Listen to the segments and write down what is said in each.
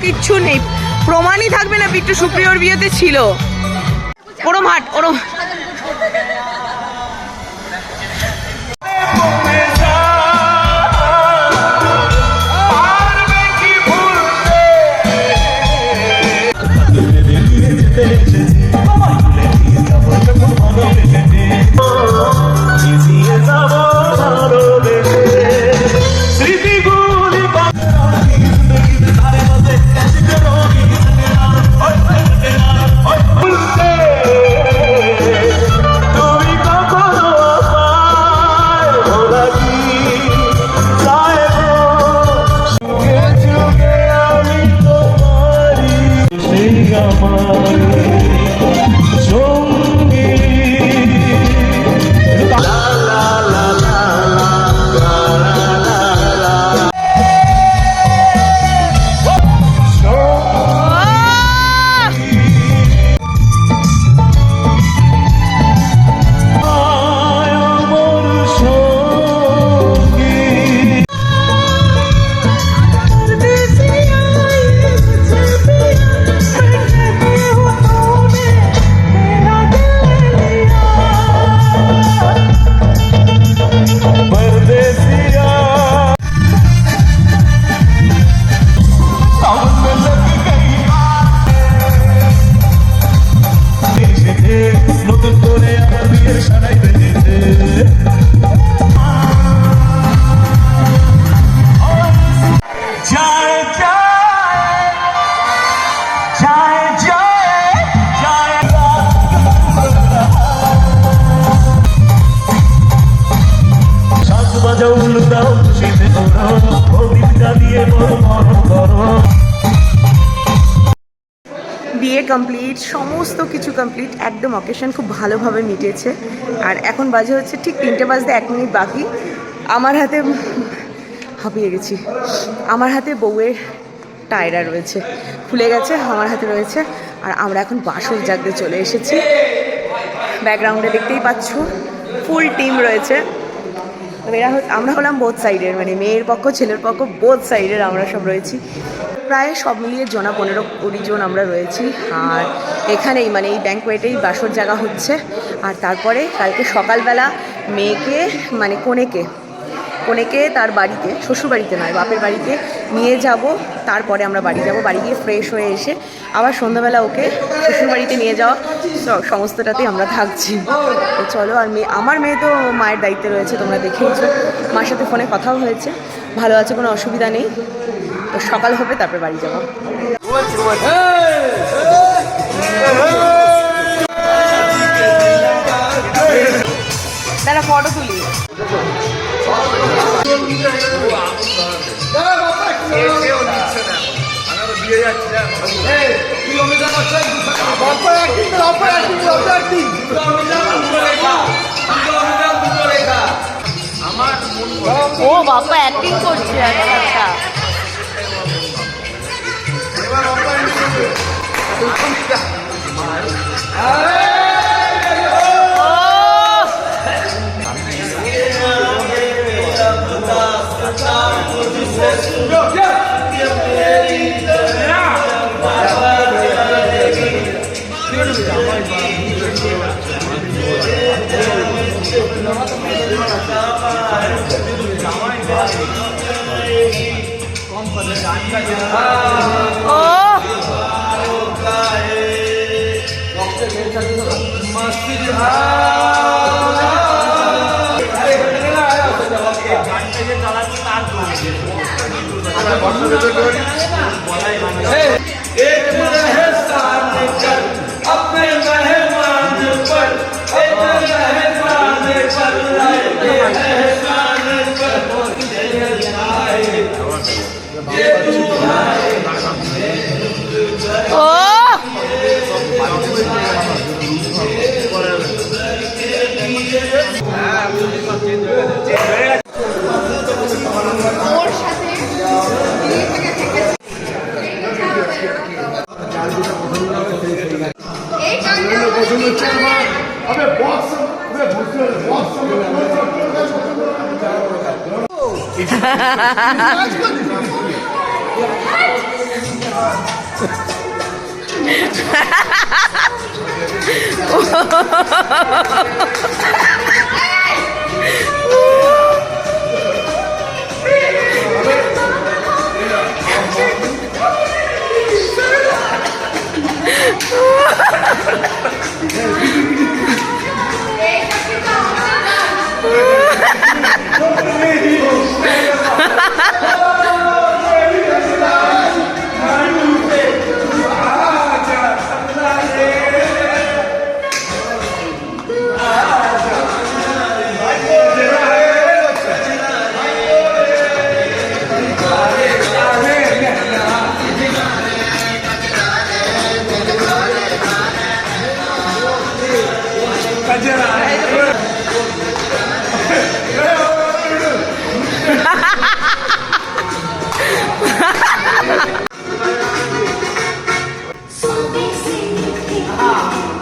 কিচ্ছু নেই, প্রমাণই থাকবে না বিট্টু সুপ্রিয়র বিয়েতে ছিল। ওরম হাট ওরম। বিয়ে কমপ্লিট, সমস্ত কিছু কমপ্লিট, একদম অকেশন খুব ভালোভাবে মিটেছে। আর এখন বাজে হচ্ছে ঠিক 3টে বাজতে 1 মিনিট বাকি। আমার হাতে হাঁপিয়ে গেছি, আমার হাতে বউয়ের টায়রা রয়েছে, খুলে গেছে, আমার হাতে রয়েছে। আর আমরা এখন বাসর জাগতে চলে এসেছি। ব্যাকগ্রাউন্ডে দেখতেই পাচ্ছ ফুল টিম রয়েছে। আমরা হলাম বোথ সাইডের, মানে মেয়ের পক্ষ ছেলের পক্ষ বোথ সাইডের আমরা সব রয়েছি। প্রায় সব মিলিয়ে 15-20 জন আমরা রয়েছি। আর এখানেই মানে এই ব্যাঙ্কোয়েটেই বাসর জাগা হচ্ছে। আর তারপরে কালকে সকালবেলা মেয়েকে মানে কনেকে তার বাড়িতে, শ্বশুরবাড়িতে নয় বাপের বাড়িতে নিয়ে যাব। তারপরে আমরা বাড়ি যাব, বাড়ি গিয়ে ফ্রেশ হয়ে এসে আবার সন্ধ্যাবেলা ওকে শ্বশুরবাড়িতে নিয়ে যাওয়া, সমস্তটাতেই আমরা থাকছি। তো চলো। আর আমার মেয়ে তো মায়ের দায়িত্বে রয়েছে, তোমরা দেখেইছো, মার সাথে ফোনে কথাও হয়েছে, ভালো আছে, কোনো অসুবিধা নেই। তো সকাল হবে তারপর বাড়ি যাবো। দাঁড়া ফটো তুলি। ও বাবা অ্যাক্টিং করছে একটা।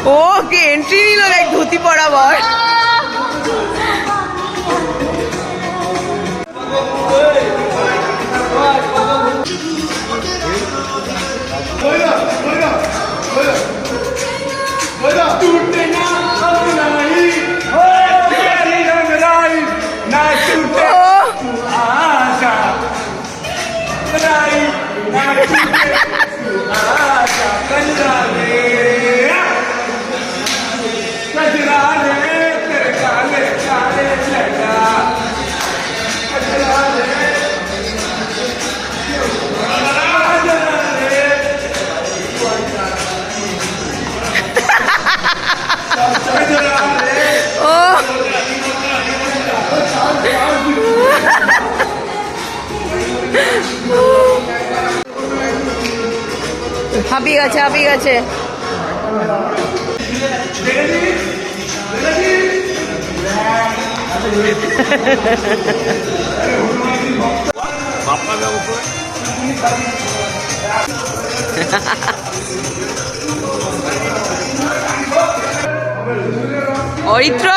ওকে এন্ট্রি নিল লাইক ধুতি পরাবার। হাঁপিয়ে গেছে, হাঁপিয়ে গেছে। অরিত্র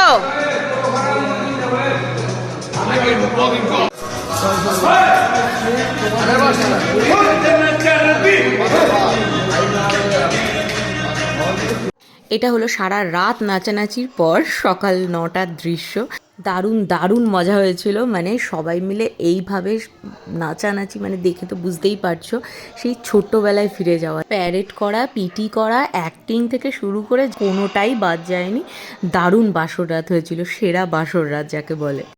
এটা হলো সারা রাত নাচানাচির পর সকাল 9টার দৃশ্য। দারুণ দারুণ মজা হয়েছিল, মানে সবাই মিলে এইভাবে নাচানাচি, মানে দেখে তো বুঝতেই পারছো সেই ছোট্টবেলায় ফিরে যাওয়া। প্যারেড করা, পিটি করা, অ্যাক্টিং থেকে শুরু করে কোনোটাই বাদ যায়নি। দারুণ বাসর রাত হয়েছিল, সেরা বাসর রাত যাকে বলে।